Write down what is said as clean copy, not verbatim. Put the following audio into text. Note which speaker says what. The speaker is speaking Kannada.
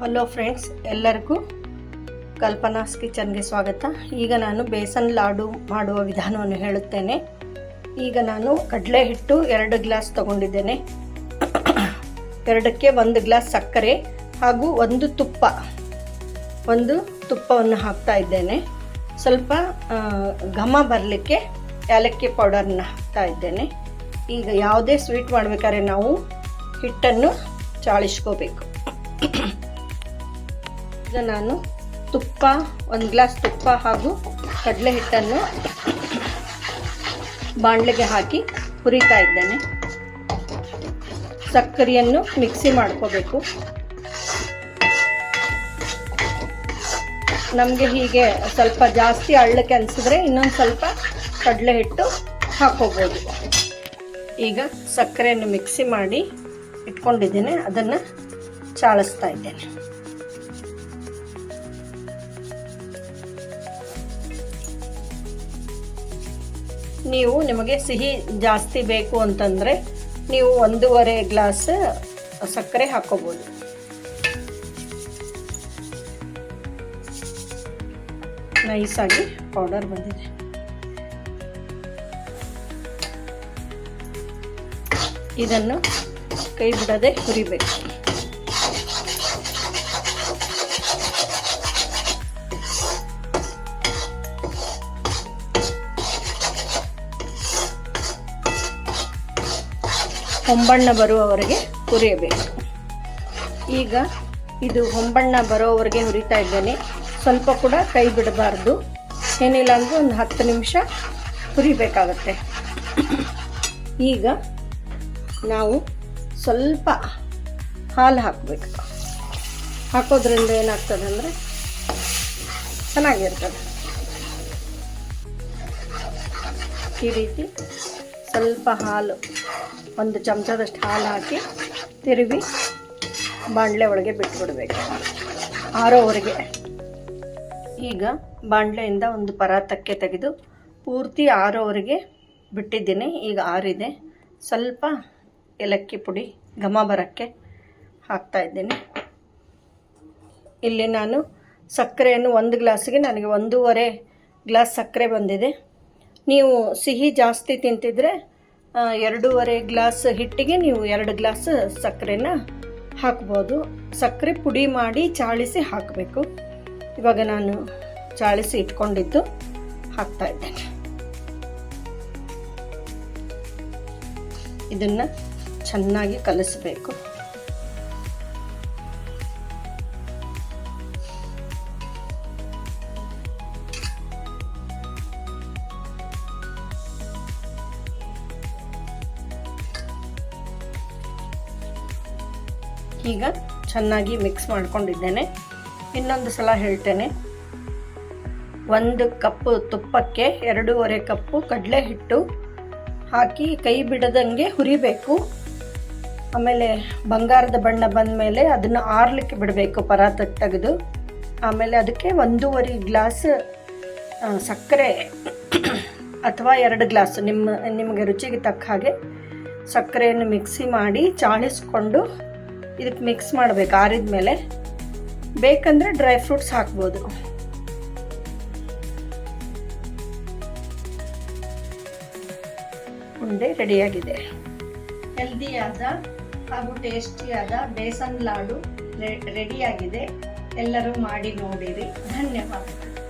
Speaker 1: ಹಲೋ ಫ್ರೆಂಡ್ಸ್, ಎಲ್ಲರಿಗೂ ಕಲ್ಪನಾಸ್ ಕಿಚನ್ಗೆ ಸ್ವಾಗತ. ಈಗ ನಾನು ಬೇಸನ್ ಲಾಡು ಮಾಡುವ ವಿಧಾನವನ್ನು ಹೇಳುತ್ತೇನೆ. ಈಗ ನಾನು ಕಡಲೆ ಹಿಟ್ಟು 2 ಗ್ಲಾಸ್ ತಗೊಂಡಿದ್ದೇನೆ. 2ಕ್ಕೆ 1 ಗ್ಲಾಸ್ ಸಕ್ಕರೆ ಹಾಗೂ ಒಂದು ತುಪ್ಪವನ್ನು ಹಾಕ್ತಾ ಇದ್ದೇನೆ. ಸ್ವಲ್ಪ ಘಮ ಬರಲಿಕ್ಕೆ ಏಲಕ್ಕಿ ಪೌಡರ್ನ ಹಾಕ್ತಾ ಇದ್ದೇನೆ. ಈಗ ಯಾವುದೇ ಸ್ವೀಟ್ ಮಾಡಬೇಕಾದ್ರೆ ನಾವು ಹಿಟ್ಟನ್ನು ಚಾಳಿಸ್ಕೋಬೇಕು. ಈಗ ನಾನು 1 ಗ್ಲಾಸ್ ತುಪ್ಪ ಹಾಗೂ ಕಡಲೆ ಹಿಟ್ಟನ್ನು ಬಾಣಲೆಗೆ ಹಾಕಿ ಹುರಿತಾ ಇದ್ದೇನೆ. ಸಕ್ಕರೆಯನ್ನು ಮಿಕ್ಸಿ ಮಾಡ್ಕೋಬೇಕು. ನಮಗೆ ಹೀಗೆ ಸ್ವಲ್ಪ ಜಾಸ್ತಿ ಅಳ್ಳಕ್ಕೆ ಅನಿಸಿದ್ರೆ ಇನ್ನೊಂದು ಸ್ವಲ್ಪ ಕಡಲೆ ಹಿಟ್ಟು ಹಾಕೋಬೋದು. ಈಗ ಸಕ್ಕರೆಯನ್ನು ಮಿಕ್ಸಿ ಮಾಡಿ ಇಟ್ಕೊಂಡಿದ್ದೇನೆ, ಅದನ್ನು ಚಾಳಿಸ್ತಾ ಇದ್ದೇನೆ. ನೀವು ನಿಮಗೆ ಸಿಹಿ ಜಾಸ್ತಿ ಬೇಕು ಅಂತಂದರೆ ನೀವು 1.5 ಗ್ಲಾಸ್ ಸಕ್ಕರೆ ಹಾಕೋಬೋದು. ನೈಸಾಗಿ ಪೌಡರ್ ಬಂದಿದೆ. ಇದನ್ನು ಕೈ ಬಿಡದೆ ಹುರಿಬೇಕು. ಹೊಂಬಣ್ಣ ಬರುವವರೆಗೆ ಹುರಿಯಬೇಕು. ಈಗ ಇದು ಹೊಂಬಣ್ಣ ಬರೋವರೆಗೆ ಹುರಿತಾ ಇದ್ದೇನೆ. ಸ್ವಲ್ಪ ಕೂಡ ಕೈ ಬಿಡಬಾರ್ದು. ಏನಿಲ್ಲ ಅಂದರೆ ಒಂದು 10 ನಿಮಿಷ ಹುರಿಬೇಕಾಗತ್ತೆ. ಈಗ ನಾವು ಸ್ವಲ್ಪ ಹಾಲು ಹಾಕಬೇಕು. ಹಾಕೋದ್ರಿಂದ ಏನಾಗ್ತದೆ ಅಂದರೆ ಚೆನ್ನಾಗಿರ್ತದೆ. ಈ ರೀತಿ ಸ್ವಲ್ಪ ಹಾಲು, 1 ಚಮಚದಷ್ಟು ಹಾಲು ಹಾಕಿ ತಿರುವಿ ಬಾಣಲೆ ಒಳಗೆ ಬಿಟ್ಬಿಡ್ಬೇಕು ಆರೋವರೆಗೆ. ಈಗ ಬಾಣಲೆಯಿಂದ ಒಂದು ಪರಾತಕ್ಕೆ ತೆಗೆದು ಪೂರ್ತಿ ಆರೋವರೆಗೆ ಬಿಟ್ಟಿದ್ದೀನಿ. ಈಗ ಆರಿದೆ. ಸ್ವಲ್ಪ ಏಲಕ್ಕಿ ಪುಡಿ ಘಮ ಬರೋಕ್ಕೆ ಹಾಕ್ತಾ ಇದ್ದೀನಿ. ಇಲ್ಲಿ ನಾನು ಸಕ್ಕರೆಯನ್ನು 1 ಗ್ಲಾಸಿಗೆ ನನಗೆ 1.5 ಗ್ಲಾಸ್ ಸಕ್ಕರೆ ಬಂದಿದೆ. ನೀವು ಸಿಹಿ ಜಾಸ್ತಿ ತಿಂತಿದ್ರೆ 2.5 ಗ್ಲಾಸ್ ಹಿಟ್ಟಿಗೆ ನೀವು 2 ಗ್ಲಾಸ್ ಸಕ್ಕರೆನ ಹಾಕ್ಬೋದು. ಸಕ್ಕರೆ ಪುಡಿ ಮಾಡಿ ಚಾಳಿಸಿ ಹಾಕಬೇಕು. ಇವಾಗ ನಾನು ಚಾಳಿಸಿ ಇಟ್ಕೊಂಡಿದ್ದು ಹಾಕ್ತಾ ಇದ್ದೇನೆ. ಇದನ್ನು ಚೆನ್ನಾಗಿ ಕಲಿಸಬೇಕು. ಈಗ ಚೆನ್ನಾಗಿ ಮಿಕ್ಸ್ ಮಾಡ್ಕೊಂಡಿದ್ದೇನೆ. ಇನ್ನೊಂದು ಸಲ ಹೇಳ್ತೇನೆ. 1 ಕಪ್ ತುಪ್ಪಕ್ಕೆ 2.5 ಕಪ್ಪು ಕಡಲೆ ಹಿಟ್ಟು ಹಾಕಿ ಕೈ ಬಿಡದಂಗೆ ಹುರಿಬೇಕು. ಆಮೇಲೆ ಬಂಗಾರದ ಬಣ್ಣ ಬಂದ ಮೇಲೆ ಅದನ್ನು ಆರಲಿಕ್ಕೆ ಬಿಡಬೇಕು ಪರಾತಕ್ಕೆ ತೆಗೆದು. ಆಮೇಲೆ ಅದಕ್ಕೆ 1.5 ಗ್ಲಾಸ್ ಸಕ್ಕರೆ ಅಥವಾ 2 ಗ್ಲಾಸ್ ನಿಮಗೆ ರುಚಿಗೆ ತಕ್ಕ ಹಾಗೆ ಸಕ್ಕರೆಯನ್ನು ಮಿಕ್ಸಿ ಮಾಡಿ ಚಾಳಿಸ್ಕೊಂಡು ಇದಕ್ಕೆ ಮಿಕ್ಸ್ ಮಾಡಬೇಕು. ಆರಿದ ಮೇಲೆ ಬೇಕಂದರೆ ಡ್ರೈ ಫ್ರೂಟ್ಸ್ ಹಾಕ್ಬೋದು. ಉಂಡೆ ರೆಡಿಯಾಗಿದೆ. ಹೆಲ್ದಿಯಾದ ಹಾಗೂ ಟೇಸ್ಟಿಯಾದ ಬೇಸನ್ ಲಾಡು ರೆಡಿಯಾಗಿದೆ. ಎಲ್ಲರೂ ಮಾಡಿ ನೋಡಿರಿ. ಧನ್ಯವಾದಗಳು.